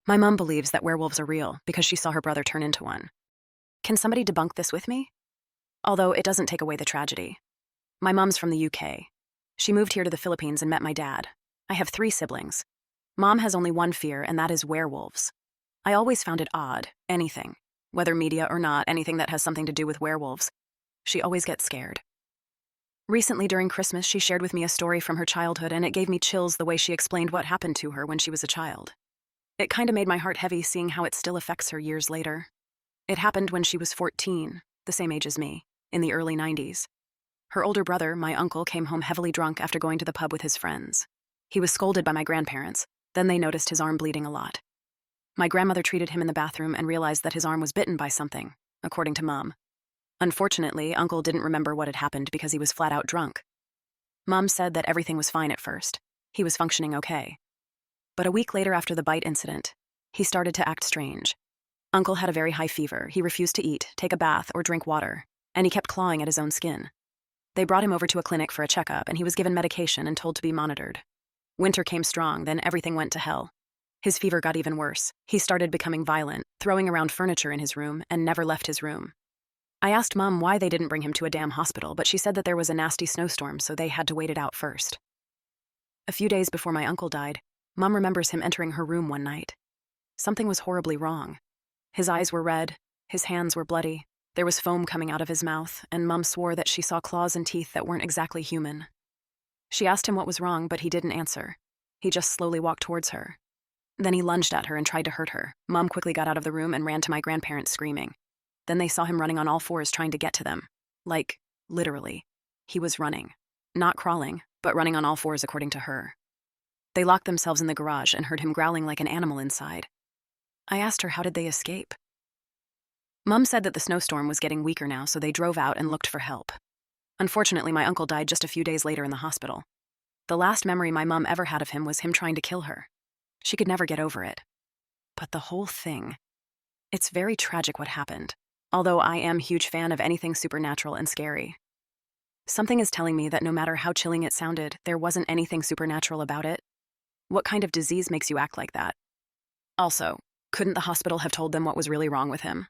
My mom believes that werewolves are real because she saw her brother turn into one. Can somebody debunk this with me? Although it doesn't take away the tragedy. My mom's from the UK. She moved here to the Philippines and met my dad. I have 3 siblings. Mom has only one fear, and that is werewolves. I always found it odd, anything, whether media or not, anything that has something to do with werewolves. She always gets scared. Recently, during Christmas, she shared with me a story from her childhood, and it gave me chills the way she explained what happened to her when she was a child. It kinda made my heart heavy seeing how it still affects her years later. It happened when she was 14, the same age as me, in the early 90s. Her older brother, my uncle, came home heavily drunk after going to the pub with his friends. He was scolded by my grandparents. Then they noticed his arm bleeding a lot. My grandmother treated him in the bathroom and realized that his arm was bitten by something, according to Mom. Unfortunately, Uncle didn't remember what had happened because he was flat out drunk. Mom said that everything was fine at first. He was functioning okay. But a week later after the bite incident, he started to act strange. Uncle had a very high fever. He refused to eat, take a bath, or drink water, and he kept clawing at his own skin. They brought him over to a clinic for a checkup, and he was given medication and told to be monitored. Winter came strong, then everything went to hell. His fever got even worse. He started becoming violent, throwing around furniture in his room, and never left his room. I asked Mom why they didn't bring him to a damn hospital, but she said that there was a nasty snowstorm, so they had to wait it out first. A few days before my uncle died, Mom remembers him entering her room one night. Something was horribly wrong. His eyes were red, his hands were bloody, there was foam coming out of his mouth, and Mom swore that she saw claws and teeth that weren't exactly human. She asked him what was wrong, but he didn't answer. He just slowly walked towards her. Then he lunged at her and tried to hurt her. Mom quickly got out of the room and ran to my grandparents screaming. Then they saw him running on all fours trying to get to them. Like, literally. He was running. Not crawling, but running on all fours according to her. They locked themselves in the garage and heard him growling like an animal inside. I asked her how did they escape. Mom said that the snowstorm was getting weaker now, so they drove out and looked for help. Unfortunately, my uncle died just a few days later in the hospital. The last memory my mom ever had of him was him trying to kill her. She could never get over it. But the whole thing, it's very tragic what happened, although I am a huge fan of anything supernatural and scary. Something is telling me that no matter how chilling it sounded, there wasn't anything supernatural about it. What kind of disease makes you act like that? Also, couldn't the hospital have told them what was really wrong with him?